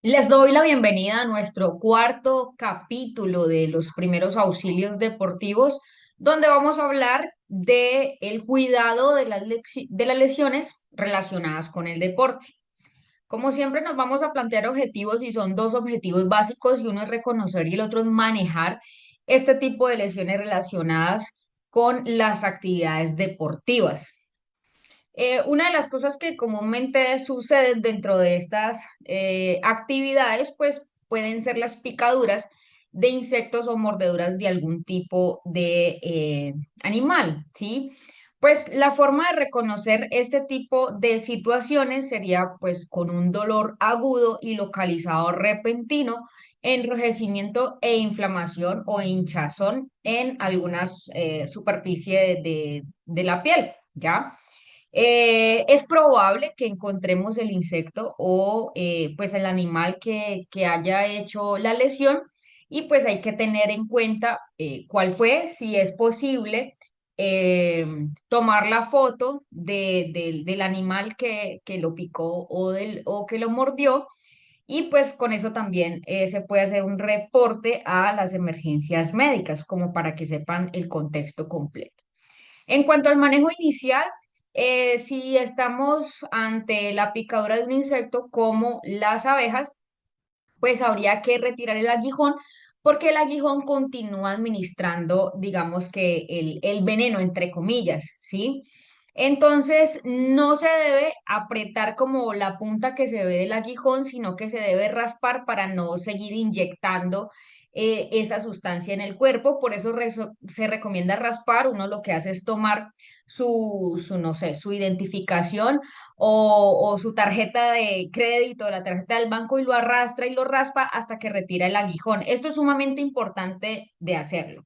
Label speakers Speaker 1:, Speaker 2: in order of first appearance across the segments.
Speaker 1: Les doy la bienvenida a nuestro cuarto capítulo de los primeros auxilios deportivos, donde vamos a hablar de el cuidado de de las lesiones relacionadas con el deporte. Como siempre, nos vamos a plantear objetivos y son dos objetivos básicos y uno es reconocer y el otro es manejar este tipo de lesiones relacionadas con las actividades deportivas. Una de las cosas que comúnmente suceden dentro de estas actividades, pues pueden ser las picaduras de insectos o mordeduras de algún tipo de animal, ¿sí? Pues la forma de reconocer este tipo de situaciones sería pues con un dolor agudo y localizado repentino, enrojecimiento e inflamación o hinchazón en algunas superficies de la piel, ¿ya? Es probable que encontremos el insecto o pues el animal que haya hecho la lesión y pues hay que tener en cuenta cuál fue, si es posible tomar la foto del animal que lo picó o que lo mordió y pues con eso también se puede hacer un reporte a las emergencias médicas como para que sepan el contexto completo. En cuanto al manejo inicial, si estamos ante la picadura de un insecto como las abejas, pues habría que retirar el aguijón porque el aguijón continúa administrando, digamos que el veneno, entre comillas, ¿sí? Entonces, no se debe apretar como la punta que se ve del aguijón, sino que se debe raspar para no seguir inyectando esa sustancia en el cuerpo. Por eso se recomienda raspar. Uno lo que hace es tomar no sé, su identificación o su tarjeta de crédito, la tarjeta del banco y lo arrastra y lo raspa hasta que retira el aguijón. Esto es sumamente importante de hacerlo.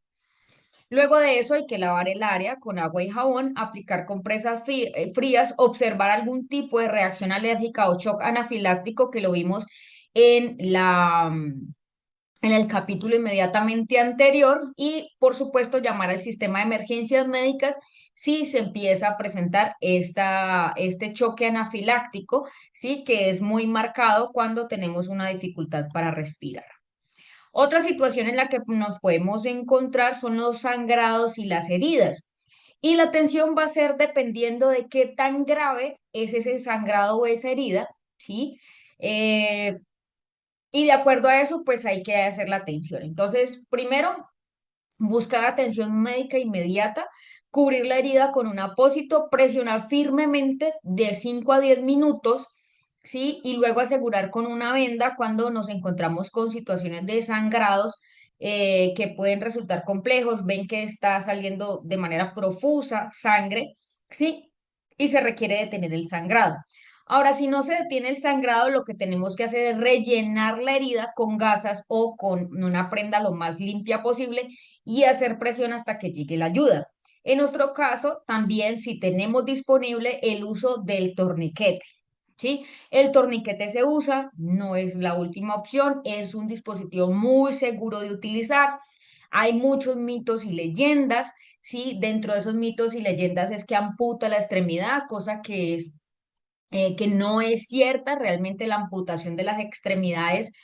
Speaker 1: Luego de eso hay que lavar el área con agua y jabón, aplicar compresas frías, observar algún tipo de reacción alérgica o shock anafiláctico que lo vimos en en el capítulo inmediatamente anterior y, por supuesto, llamar al sistema de emergencias médicas si se empieza a presentar este choque anafiláctico, ¿sí? Que es muy marcado cuando tenemos una dificultad para respirar. Otra situación en la que nos podemos encontrar son los sangrados y las heridas. Y la atención va a ser dependiendo de qué tan grave es ese sangrado o esa herida, ¿sí? Eh, y de acuerdo a eso, pues hay que hacer la atención. Entonces, primero, buscar atención médica inmediata, cubrir la herida con un apósito, presionar firmemente de 5 a 10 minutos, ¿sí? Y luego asegurar con una venda cuando nos encontramos con situaciones de sangrados que pueden resultar complejos, ven que está saliendo de manera profusa sangre, ¿sí? Y se requiere detener el sangrado. Ahora, si no se detiene el sangrado, lo que tenemos que hacer es rellenar la herida con gasas o con una prenda lo más limpia posible y hacer presión hasta que llegue la ayuda. En nuestro caso, también si tenemos disponible el uso del torniquete, ¿sí? El torniquete se usa, no es la última opción, es un dispositivo muy seguro de utilizar. Hay muchos mitos y leyendas, ¿sí? Dentro de esos mitos y leyendas es que amputa la extremidad, cosa que no es cierta. Realmente la amputación de las extremidades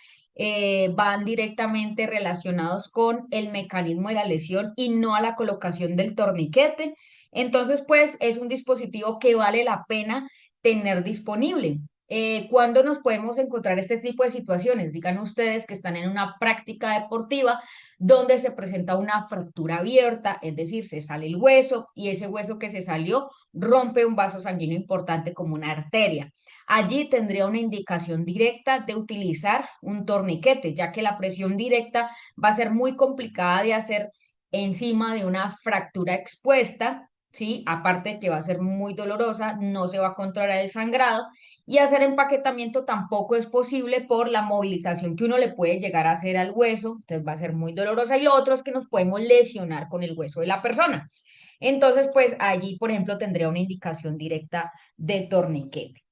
Speaker 1: van directamente relacionados con el mecanismo de la lesión y no a la colocación del torniquete. Entonces, pues es un dispositivo que vale la pena tener disponible. ¿Cuándo nos podemos encontrar este tipo de situaciones? Digan ustedes que están en una práctica deportiva donde se presenta una fractura abierta, es decir, se sale el hueso y ese hueso que se salió rompe un vaso sanguíneo importante como una arteria. Allí tendría una indicación directa de utilizar un torniquete, ya que la presión directa va a ser muy complicada de hacer encima de una fractura expuesta, ¿sí? Aparte que va a ser muy dolorosa, no se va a controlar el sangrado y hacer empaquetamiento tampoco es posible por la movilización que uno le puede llegar a hacer al hueso, entonces va a ser muy dolorosa y lo otro es que nos podemos lesionar con el hueso de la persona. Entonces, pues allí, por ejemplo, tendría una indicación directa de torniquete.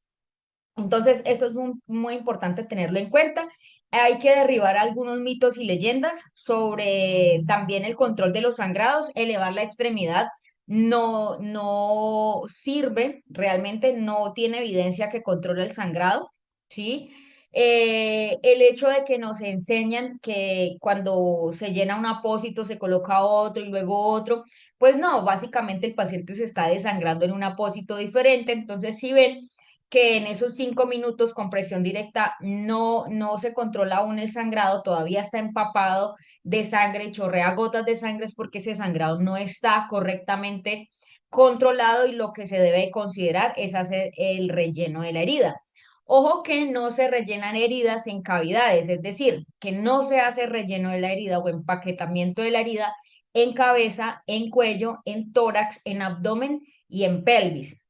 Speaker 1: Entonces, eso es muy importante tenerlo en cuenta. Hay que derribar algunos mitos y leyendas sobre también el control de los sangrados, elevar la extremidad no sirve, realmente no tiene evidencia que controle el sangrado, ¿sí? El hecho de que nos enseñan que cuando se llena un apósito se coloca otro y luego otro, pues no, básicamente el paciente se está desangrando en un apósito diferente, entonces si ven que en esos 5 minutos con presión directa no se controla aún el sangrado, todavía está empapado de sangre, chorrea gotas de sangre, es porque ese sangrado no está correctamente controlado y lo que se debe considerar es hacer el relleno de la herida. Ojo que no se rellenan heridas en cavidades, es decir, que no se hace relleno de la herida o empaquetamiento de la herida en cabeza, en cuello, en tórax, en abdomen y en pelvis.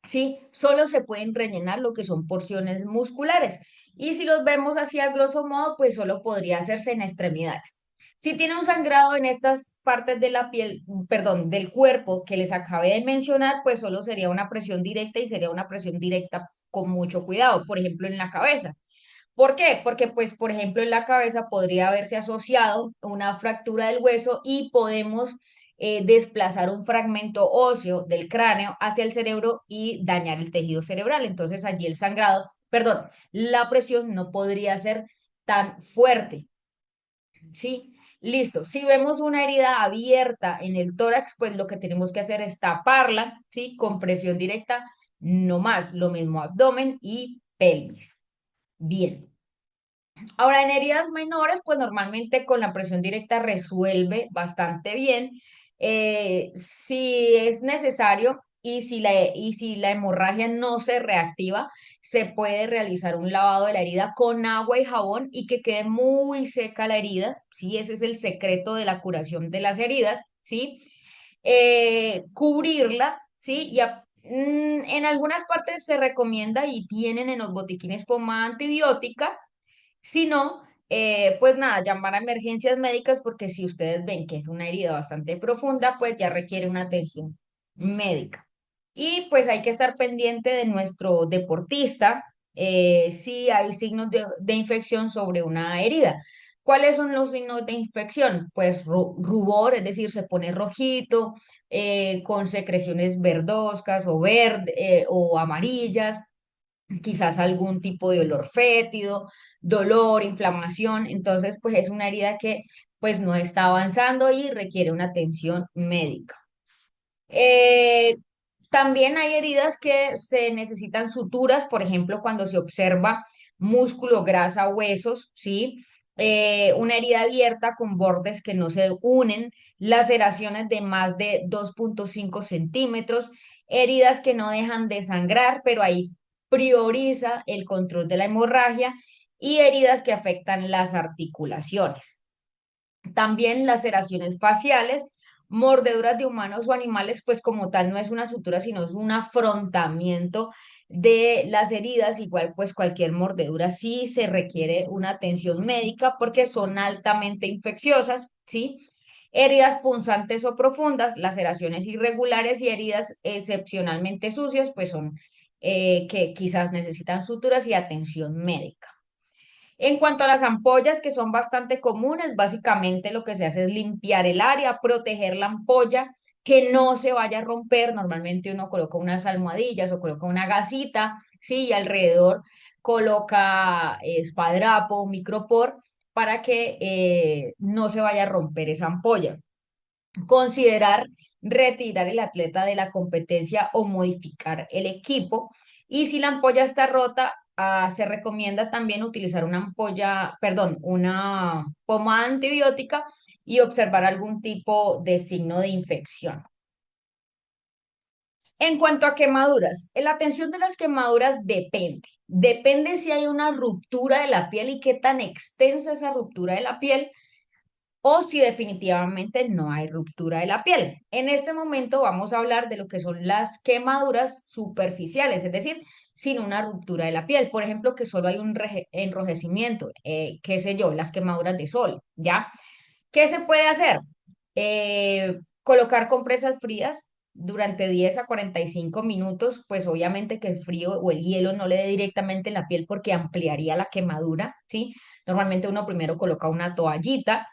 Speaker 1: ¿Sí? Solo se pueden rellenar lo que son porciones musculares. Y si los vemos así a grosso modo, pues solo podría hacerse en extremidades. Si tiene un sangrado en estas partes de la piel, perdón, del cuerpo que les acabé de mencionar, pues solo sería una presión directa y sería una presión directa con mucho cuidado, por ejemplo, en la cabeza. ¿Por qué? Porque, pues, por ejemplo, en la cabeza podría haberse asociado una fractura del hueso y podemos desplazar un fragmento óseo del cráneo hacia el cerebro y dañar el tejido cerebral. Entonces, allí el sangrado, perdón, la presión no podría ser tan fuerte, ¿sí? Listo. Si vemos una herida abierta en el tórax, pues lo que tenemos que hacer es taparla, ¿sí? Con presión directa, no más. Lo mismo abdomen y pelvis. Bien. Ahora, en heridas menores, pues normalmente con la presión directa resuelve bastante bien. Si es necesario y si la hemorragia no se reactiva, se puede realizar un lavado de la herida con agua y jabón y que quede muy seca la herida. Sí, ese es el secreto de la curación de las heridas, ¿sí? Cubrirla, ¿sí? En algunas partes se recomienda y tienen en los botiquines pomada antibiótica. Si no, pues nada, llamar a emergencias médicas porque si ustedes ven que es una herida bastante profunda, pues ya requiere una atención médica. Y pues hay que estar pendiente de nuestro deportista si hay signos de infección sobre una herida. ¿Cuáles son los signos de infección? Pues rubor, es decir, se pone rojito, con secreciones verdoscas o verde, o amarillas, quizás algún tipo de olor fétido, dolor, inflamación, entonces pues es una herida que pues no está avanzando y requiere una atención médica. Eh, También hay heridas que se necesitan suturas, por ejemplo, cuando se observa músculo, grasa, huesos, ¿sí? Una herida abierta con bordes que no se unen, laceraciones de más de 2,5 centímetros, heridas que no dejan de sangrar, pero ahí prioriza el control de la hemorragia y heridas que afectan las articulaciones. También laceraciones faciales, mordeduras de humanos o animales, pues como tal no es una sutura, sino es un afrontamiento de las heridas. Igual pues cualquier mordedura sí se requiere una atención médica porque son altamente infecciosas, ¿sí? Heridas punzantes o profundas, laceraciones irregulares y heridas excepcionalmente sucias, pues son que quizás necesitan suturas y atención médica. En cuanto a las ampollas, que son bastante comunes, básicamente lo que se hace es limpiar el área, proteger la ampolla, que no se vaya a romper. Normalmente uno coloca unas almohadillas o coloca una gasita, sí, y alrededor coloca espadrapo, micropor, para que no se vaya a romper esa ampolla. Considerar retirar el atleta de la competencia o modificar el equipo. Y si la ampolla está rota, se recomienda también utilizar una ampolla, perdón, una pomada antibiótica y observar algún tipo de signo de infección. En cuanto a quemaduras, la atención de las quemaduras depende. Depende si hay una ruptura de la piel y qué tan extensa es esa ruptura de la piel o si definitivamente no hay ruptura de la piel. En este momento vamos a hablar de lo que son las quemaduras superficiales, es decir, sin una ruptura de la piel. Por ejemplo, que solo hay un enrojecimiento, qué sé yo, las quemaduras de sol, ¿ya? ¿Qué se puede hacer? Colocar compresas frías durante 10 a 45 minutos, pues obviamente que el frío o el hielo no le dé directamente en la piel porque ampliaría la quemadura, ¿sí? Normalmente uno primero coloca una toallita.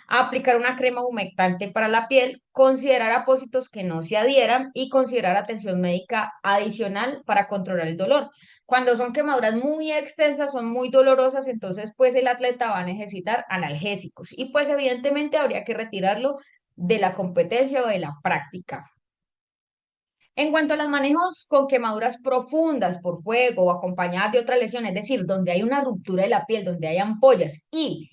Speaker 1: aplicar una crema humectante para la piel, considerar apósitos que no se adhieran y considerar atención médica adicional para controlar el dolor. Cuando son quemaduras muy extensas, son muy dolorosas, entonces pues el atleta va a necesitar analgésicos y pues evidentemente habría que retirarlo de la competencia o de la práctica. En cuanto a los manejos con quemaduras profundas por fuego o acompañadas de otra lesión, es decir, donde hay una ruptura de la piel, donde hay ampollas y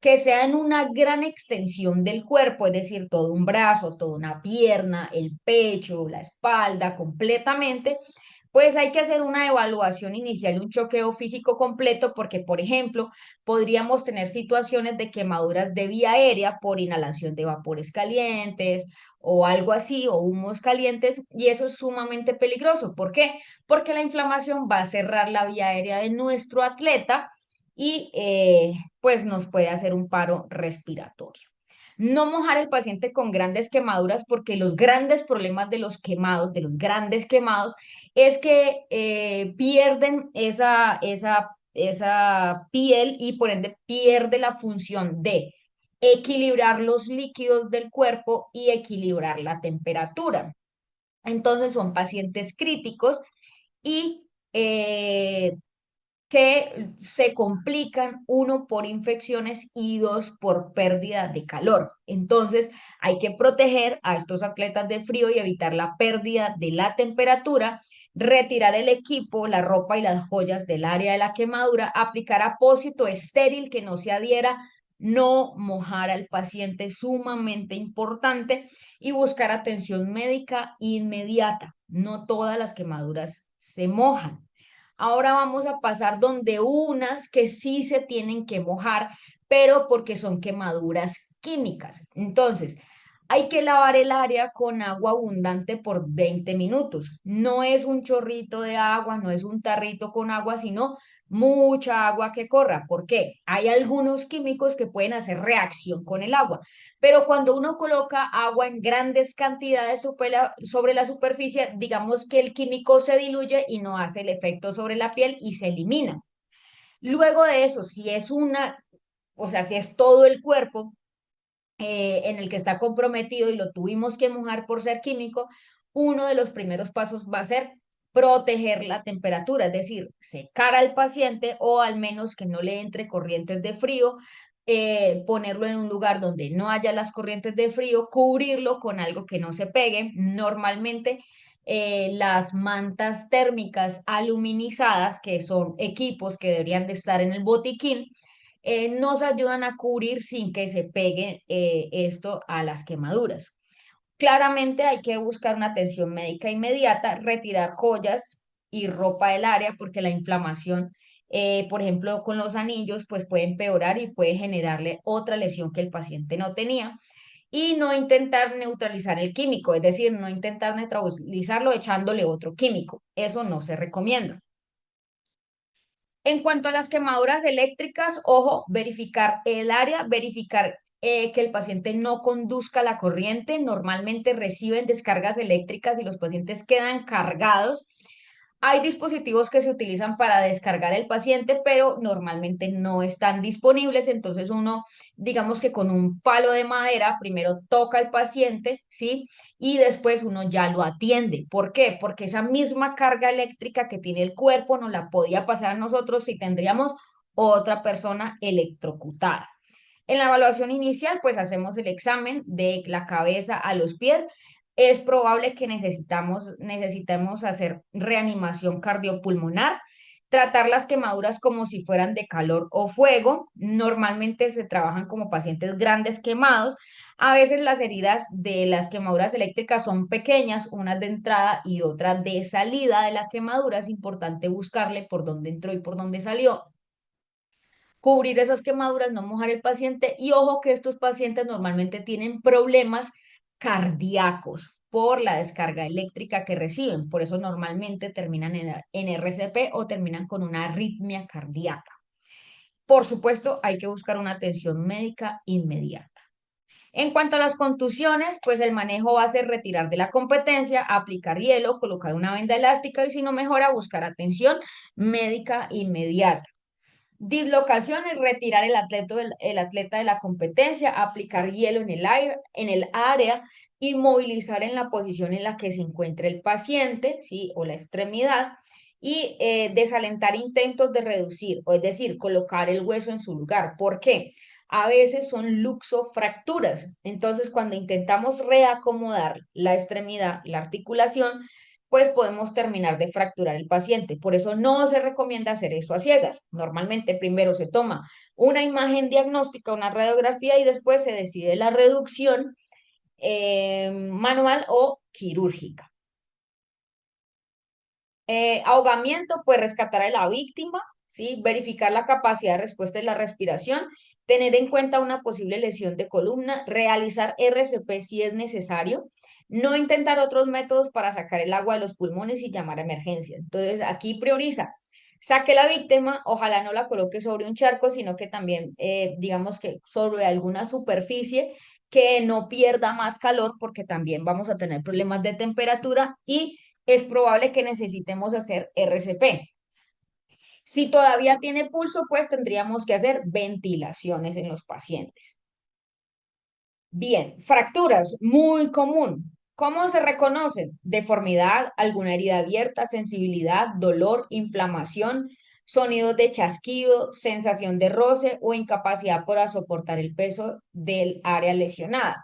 Speaker 1: que sea en una gran extensión del cuerpo, es decir, todo un brazo, toda una pierna, el pecho, la espalda, completamente, pues hay que hacer una evaluación inicial, un choqueo físico completo, porque, por ejemplo, podríamos tener situaciones de quemaduras de vía aérea por inhalación de vapores calientes o algo así, o humos calientes, y eso es sumamente peligroso. ¿Por qué? Porque la inflamación va a cerrar la vía aérea de nuestro atleta y pues nos puede hacer un paro respiratorio. No mojar al paciente con grandes quemaduras porque los grandes problemas de los quemados, de los grandes quemados, es que pierden esa piel y por ende pierde la función de equilibrar los líquidos del cuerpo y equilibrar la temperatura. Entonces son pacientes críticos y que se complican, uno por infecciones y dos por pérdida de calor. Entonces, hay que proteger a estos atletas de frío y evitar la pérdida de la temperatura, retirar el equipo, la ropa y las joyas del área de la quemadura, aplicar apósito estéril que no se adhiera, no mojar al paciente, sumamente importante, y buscar atención médica inmediata. No todas las quemaduras se mojan. Ahora vamos a pasar donde unas que sí se tienen que mojar, pero porque son quemaduras químicas. Entonces, hay que lavar el área con agua abundante por 20 minutos. No es un chorrito de agua, no es un tarrito con agua, sino mucha agua que corra. ¿Por qué? Hay algunos químicos que pueden hacer reacción con el agua, pero cuando uno coloca agua en grandes cantidades sobre la superficie, digamos que el químico se diluye y no hace el efecto sobre la piel y se elimina. Luego de eso, si es o sea, si es todo el cuerpo en el que está comprometido y lo tuvimos que mojar por ser químico, uno de los primeros pasos va a ser proteger la temperatura, es decir, secar al paciente o al menos que no le entre corrientes de frío, ponerlo en un lugar donde no haya las corrientes de frío, cubrirlo con algo que no se pegue. Normalmente las mantas térmicas aluminizadas, que son equipos que deberían de estar en el botiquín, nos ayudan a cubrir sin que se pegue esto a las quemaduras. Claramente hay que buscar una atención médica inmediata, retirar joyas y ropa del área porque la inflamación, por ejemplo, con los anillos, pues puede empeorar y puede generarle otra lesión que el paciente no tenía. Y no intentar neutralizar el químico, es decir, no intentar neutralizarlo echándole otro químico. Eso no se recomienda. En cuanto a las quemaduras eléctricas, ojo, verificar el área, verificar que el paciente no conduzca la corriente. Normalmente reciben descargas eléctricas y los pacientes quedan cargados. Hay dispositivos que se utilizan para descargar el paciente, pero normalmente no están disponibles. Entonces uno, digamos que con un palo de madera, primero toca al paciente, ¿sí? Y después uno ya lo atiende. ¿Por qué? Porque esa misma carga eléctrica que tiene el cuerpo nos la podía pasar a nosotros si tendríamos otra persona electrocutada. En la evaluación inicial, pues hacemos el examen de la cabeza a los pies. Es probable que necesitemos hacer reanimación cardiopulmonar, tratar las quemaduras como si fueran de calor o fuego. Normalmente se trabajan como pacientes grandes quemados. A veces las heridas de las quemaduras eléctricas son pequeñas, unas de entrada y otras de salida de la quemadura. Es importante buscarle por dónde entró y por dónde salió, cubrir esas quemaduras, no mojar el paciente y ojo que estos pacientes normalmente tienen problemas cardíacos por la descarga eléctrica que reciben, por eso normalmente terminan en RCP o terminan con una arritmia cardíaca. Por supuesto, hay que buscar una atención médica inmediata. En cuanto a las contusiones, pues el manejo va a ser retirar de la competencia, aplicar hielo, colocar una venda elástica y si no mejora, buscar atención médica inmediata. Dislocación es retirar el atleta de la competencia, aplicar hielo en el aire, en el área, inmovilizar en la posición en la que se encuentre el paciente, ¿sí? O la extremidad, y desalentar intentos de reducir, o es decir, colocar el hueso en su lugar. ¿Por qué? A veces son luxofracturas. Entonces, cuando intentamos reacomodar la extremidad, la articulación, pues podemos terminar de fracturar el paciente. Por eso no se recomienda hacer eso a ciegas. Normalmente primero se toma una imagen diagnóstica, una radiografía y después se decide la reducción manual o quirúrgica. Ahogamiento, pues rescatar a la víctima, ¿sí? Verificar la capacidad de respuesta de la respiración, tener en cuenta una posible lesión de columna, realizar RCP si es necesario, no intentar otros métodos para sacar el agua de los pulmones y llamar a emergencia. Entonces, aquí prioriza. Saque la víctima, ojalá no la coloque sobre un charco, sino que también, digamos que sobre alguna superficie que no pierda más calor, porque también vamos a tener problemas de temperatura y es probable que necesitemos hacer RCP. Si todavía tiene pulso, pues tendríamos que hacer ventilaciones en los pacientes. Bien, fracturas, muy común. ¿Cómo se reconocen? Deformidad, alguna herida abierta, sensibilidad, dolor, inflamación, sonidos de chasquido, sensación de roce o incapacidad para soportar el peso del área lesionada.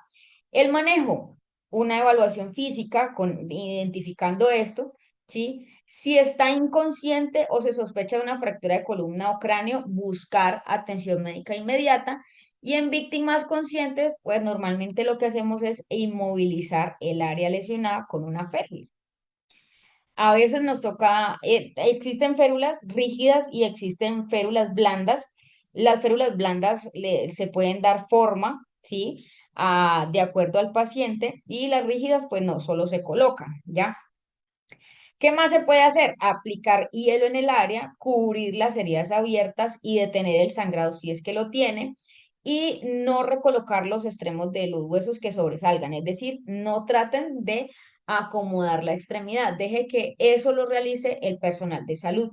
Speaker 1: El manejo, una evaluación física identificando esto, ¿sí? Si está inconsciente o se sospecha de una fractura de columna o cráneo, buscar atención médica inmediata. Y en víctimas conscientes, pues normalmente lo que hacemos es inmovilizar el área lesionada con una férula. A veces nos toca, existen férulas rígidas y existen férulas blandas. Las férulas blandas se pueden dar forma, ¿sí? De acuerdo al paciente y las rígidas, pues no, solo se colocan, ¿ya? ¿Qué más se puede hacer? Aplicar hielo en el área, cubrir las heridas abiertas y detener el sangrado si es que lo tiene, y no recolocar los extremos de los huesos que sobresalgan, es decir, no traten de acomodar la extremidad, deje que eso lo realice el personal de salud.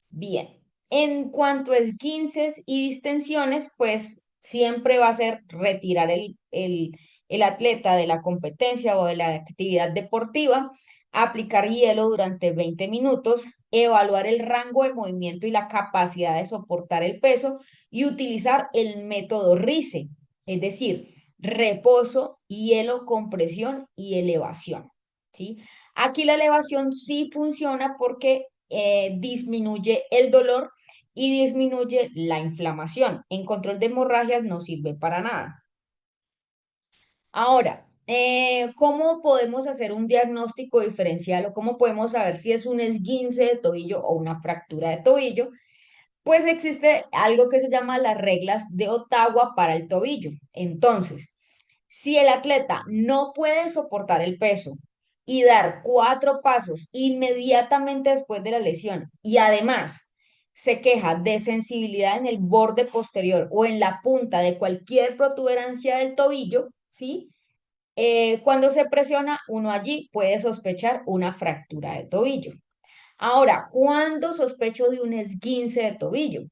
Speaker 1: Bien, en cuanto a esguinces y distensiones, pues siempre va a ser retirar el atleta de la competencia o de la actividad deportiva, aplicar hielo durante 20 minutos, evaluar el rango de movimiento y la capacidad de soportar el peso y utilizar el método RICE, es decir, reposo, hielo, compresión y elevación, ¿sí? Aquí la elevación sí funciona porque disminuye el dolor y disminuye la inflamación. En control de hemorragias no sirve para nada. Ahora, ¿cómo podemos hacer un diagnóstico diferencial o cómo podemos saber si es un esguince de tobillo o una fractura de tobillo? Pues existe algo que se llama las reglas de Ottawa para el tobillo. Entonces, si el atleta no puede soportar el peso y dar 4 pasos inmediatamente después de la lesión y además se queja de sensibilidad en el borde posterior o en la punta de cualquier protuberancia del tobillo, ¿sí? Cuando se presiona, uno allí puede sospechar una fractura de tobillo. Ahora, ¿cuándo sospecho de un esguince de tobillo?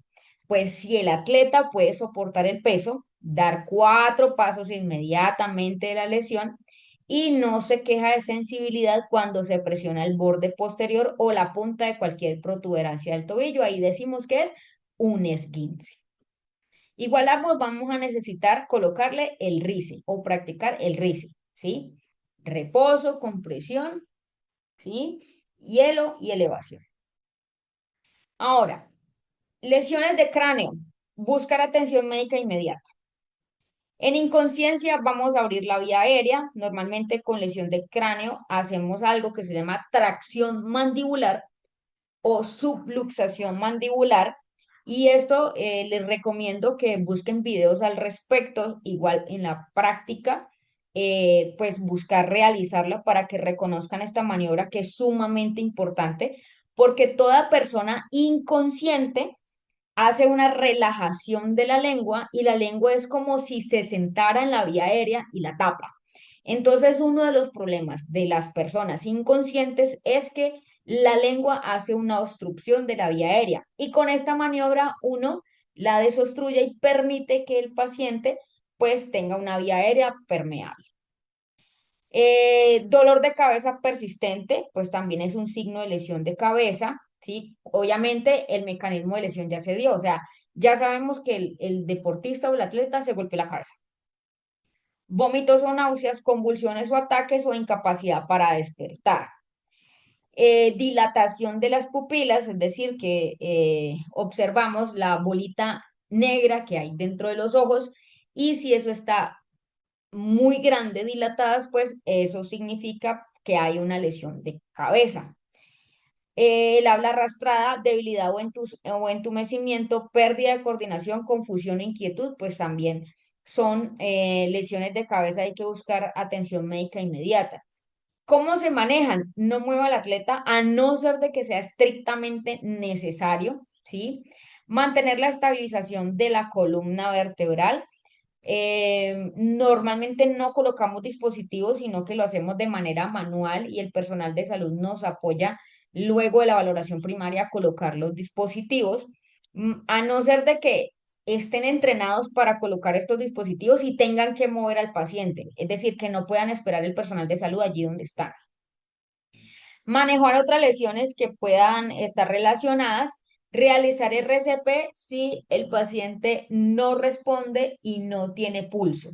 Speaker 1: Pues si el atleta puede soportar el peso, dar 4 pasos inmediatamente de la lesión y no se queja de sensibilidad cuando se presiona el borde posterior o la punta de cualquier protuberancia del tobillo. Ahí decimos que es un esguince. Igual ambos vamos a necesitar colocarle el RICE o practicar el RICE, ¿sí? Reposo, compresión, ¿sí? Hielo y elevación. Ahora, lesiones de cráneo. Buscar atención médica inmediata. En inconsciencia vamos a abrir la vía aérea. Normalmente con lesión de cráneo hacemos algo que se llama tracción mandibular o subluxación mandibular. Y esto les recomiendo que busquen videos al respecto, igual en la práctica, pues buscar realizarla para que reconozcan esta maniobra que es sumamente importante, porque toda persona inconsciente hace una relajación de la lengua y la lengua es como si se sentara en la vía aérea y la tapa. Entonces, uno de los problemas de las personas inconscientes es que la lengua hace una obstrucción de la vía aérea y con esta maniobra uno la desobstruye y permite que el paciente pues tenga una vía aérea permeable. Dolor de cabeza persistente, pues también es un signo de lesión de cabeza, ¿sí? Obviamente el mecanismo de lesión ya se dio, o sea, ya sabemos que el deportista o el atleta se golpeó la cabeza. Vómitos o náuseas, convulsiones o ataques o incapacidad para despertar. Dilatación de las pupilas, es decir, que observamos la bolita negra que hay dentro de los ojos y si eso está muy grande, dilatadas, pues eso significa que hay una lesión de cabeza. El habla arrastrada, debilidad o entumecimiento, pérdida de coordinación, confusión e inquietud, pues también son lesiones de cabeza, hay que buscar atención médica inmediata. ¿Cómo se manejan? No mueva al atleta a no ser de que sea estrictamente necesario, ¿sí? Mantener la estabilización de la columna vertebral. Normalmente no colocamos dispositivos, sino que lo hacemos de manera manual y el personal de salud nos apoya luego de la valoración primaria a colocar los dispositivos, a no ser de que estén entrenados para colocar estos dispositivos y tengan que mover al paciente, es decir, que no puedan esperar el personal de salud allí donde están. Manejar otras lesiones que puedan estar relacionadas, realizar RCP si el paciente no responde y no tiene pulso.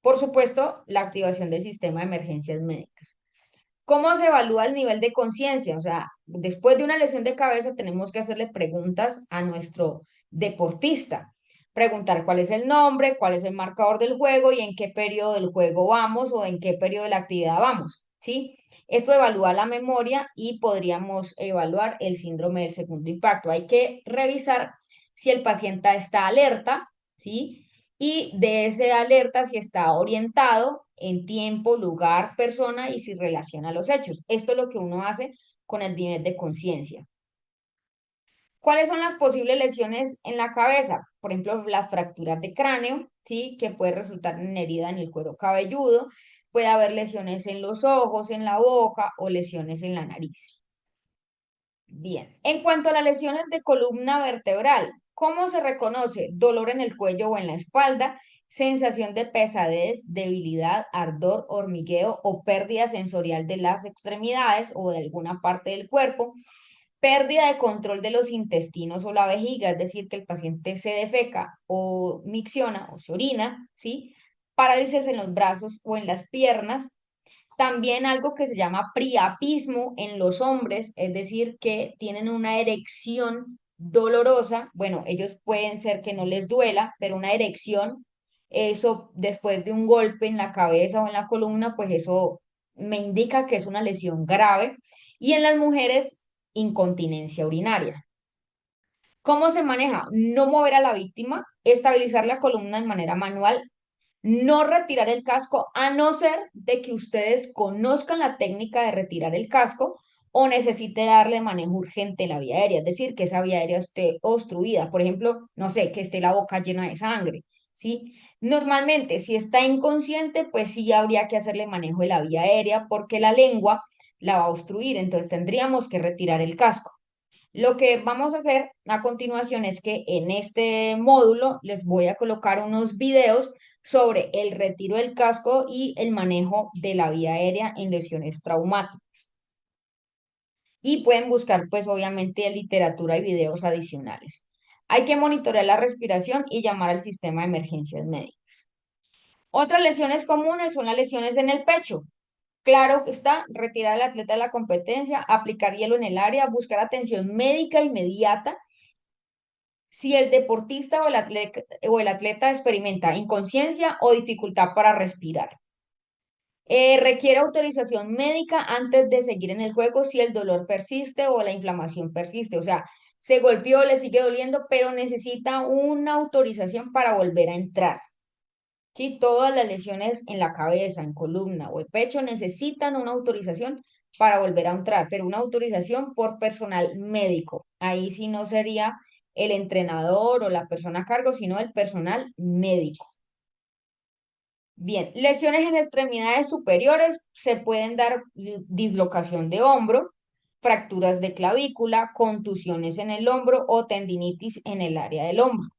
Speaker 1: Por supuesto, la activación del sistema de emergencias médicas. ¿Cómo se evalúa el nivel de conciencia? O sea, después de una lesión de cabeza tenemos que hacerle preguntas a nuestro deportista. Preguntar cuál es el nombre, cuál es el marcador del juego y en qué periodo del juego vamos o en qué periodo de la actividad vamos, ¿sí? Esto evalúa la memoria y podríamos evaluar el síndrome del segundo impacto. Hay que revisar si el paciente está alerta, ¿sí? Y de ese alerta si está orientado en tiempo, lugar, persona y si relaciona los hechos. Esto es lo que uno hace con el nivel de conciencia. ¿Cuáles son las posibles lesiones en la cabeza? Por ejemplo, las fracturas de cráneo, ¿sí? Que puede resultar en herida en el cuero cabelludo. Puede haber lesiones en los ojos, en la boca o lesiones en la nariz. Bien, en cuanto a las lesiones de columna vertebral, ¿cómo se reconoce? Dolor en el cuello o en la espalda, sensación de pesadez, debilidad, ardor, hormigueo o pérdida sensorial de las extremidades o de alguna parte del cuerpo, pérdida de control de los intestinos o la vejiga, es decir, que el paciente se defeca o micciona o se orina, ¿sí? Parálisis en los brazos o en las piernas, también algo que se llama priapismo en los hombres, es decir, que tienen una erección dolorosa. Bueno, ellos pueden ser que no les duela, pero una erección, eso después de un golpe en la cabeza o en la columna, pues eso me indica que es una lesión grave. Y en las mujeres, incontinencia urinaria. ¿Cómo se maneja? No mover a la víctima, estabilizar la columna de manera manual, no retirar el casco a no ser de que ustedes conozcan la técnica de retirar el casco o necesite darle manejo urgente en la vía aérea, es decir, que esa vía aérea esté obstruida, por ejemplo, no sé, que esté la boca llena de sangre, ¿sí? Normalmente, si está inconsciente, pues sí habría que hacerle manejo de la vía aérea porque la lengua la va a obstruir, entonces tendríamos que retirar el casco. Lo que vamos a hacer a continuación es que en este módulo les voy a colocar unos videos sobre el retiro del casco y el manejo de la vía aérea en lesiones traumáticas. Y pueden buscar, pues obviamente, literatura y videos adicionales. Hay que monitorear la respiración y llamar al sistema de emergencias médicas. Otras lesiones comunes son las lesiones en el pecho. Claro que está, retirar al atleta de la competencia, aplicar hielo en el área, buscar atención médica inmediata si el deportista o el atleta experimenta inconsciencia o dificultad para respirar. Requiere autorización médica antes de seguir en el juego si el dolor persiste o la inflamación persiste. O sea, se golpeó, le sigue doliendo, pero necesita una autorización para volver a entrar. Sí, todas las lesiones en la cabeza, en columna o el pecho necesitan una autorización para volver a entrar, pero una autorización por personal médico. Ahí sí no sería el entrenador o la persona a cargo, sino el personal médico. Bien, lesiones en extremidades superiores se pueden dar dislocación de hombro, fracturas de clavícula, contusiones en el hombro o tendinitis en el área del hombro.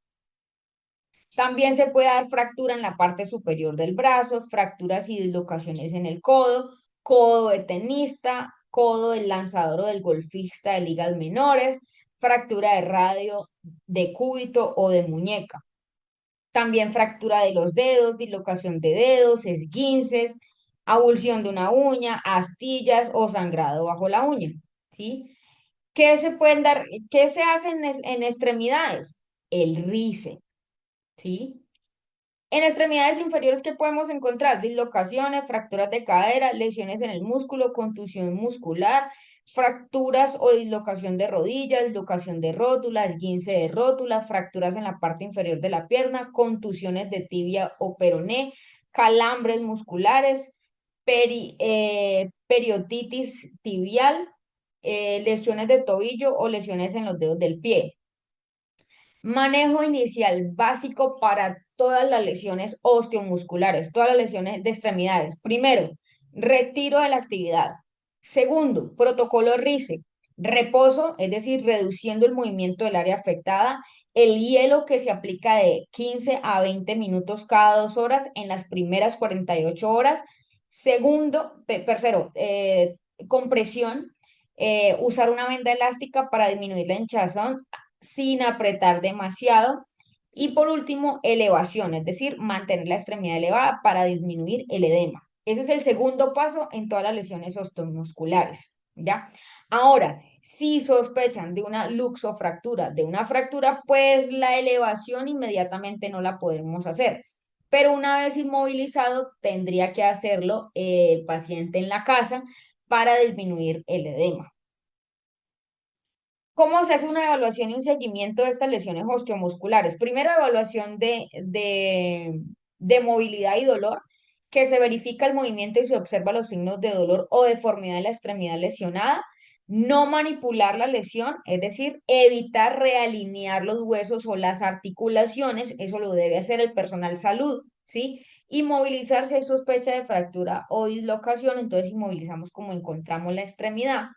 Speaker 1: También se puede dar fractura en la parte superior del brazo, fracturas y dislocaciones en el codo, codo de tenista, codo del lanzador o del golfista de ligas menores, fractura de radio, de cúbito o de muñeca. También fractura de los dedos, dislocación de dedos, esguinces, abulsión de una uña, astillas o sangrado bajo la uña, ¿sí? ¿Qué se pueden dar? ¿Qué se hace en extremidades? El RICE, ¿sí? En extremidades inferiores, ¿qué podemos encontrar? Dislocaciones, fracturas de cadera, lesiones en el músculo, contusión muscular, fracturas o dislocación de rodillas, dislocación de rótula, esguince de rótula, fracturas en la parte inferior de la pierna, contusiones de tibia o peroné, calambres musculares, periotitis tibial, lesiones de tobillo o lesiones en los dedos del pie. Manejo inicial básico para todas las lesiones osteomusculares, todas las lesiones de extremidades. Primero, retiro de la actividad. Segundo, protocolo RICE, reposo, es decir, reduciendo el movimiento del área afectada. El hielo que se aplica de 15 a 20 minutos cada 2 horas en las primeras 48 horas. Segundo, tercero, compresión, usar una venda elástica para disminuir la hinchazón sin apretar demasiado. Y por último, elevación, es decir, mantener la extremidad elevada para disminuir el edema. Ese es el segundo paso en todas las lesiones osteomusculares, ¿ya? Ahora, si sospechan de una luxofractura, de una fractura, pues la elevación inmediatamente no la podemos hacer. Pero una vez inmovilizado, tendría que hacerlo el paciente en la casa para disminuir el edema. ¿Cómo se hace una evaluación y un seguimiento de estas lesiones osteomusculares? Primero, evaluación de movilidad y dolor, que se verifica el movimiento y se observa los signos de dolor o deformidad de la extremidad lesionada. No manipular la lesión, es decir, evitar realinear los huesos o las articulaciones, eso lo debe hacer el personal salud, ¿sí? Inmovilizar si hay sospecha de fractura o dislocación, entonces inmovilizamos como encontramos la extremidad.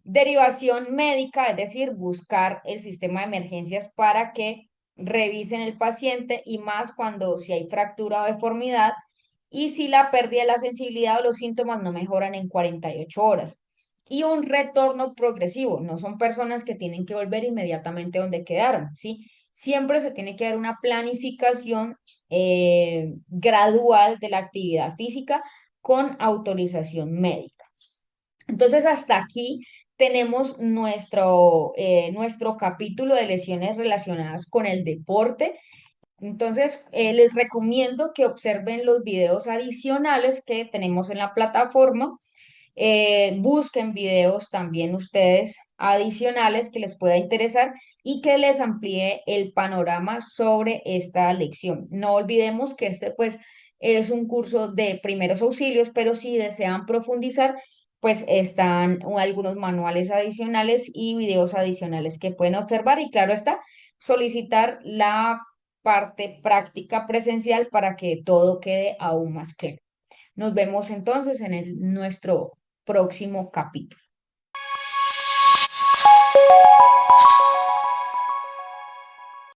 Speaker 1: Derivación médica, es decir, buscar el sistema de emergencias para que revisen el paciente y más cuando si hay fractura o deformidad y si la pérdida de la sensibilidad o los síntomas no mejoran en 48 horas. Y un retorno progresivo, no son personas que tienen que volver inmediatamente donde quedaron, ¿sí? Siempre se tiene que dar una planificación gradual de la actividad física con autorización médica. Entonces, hasta aquí tenemos nuestro capítulo de lesiones relacionadas con el deporte. Entonces, les recomiendo que observen los videos adicionales que tenemos en la plataforma. Busquen videos también ustedes adicionales que les pueda interesar y que les amplíe el panorama sobre esta lección. No olvidemos que este pues es un curso de primeros auxilios, pero si desean profundizar, pues están algunos manuales adicionales y videos adicionales que pueden observar y claro está, solicitar la parte práctica presencial para que todo quede aún más claro. Nos vemos entonces en nuestro próximo capítulo.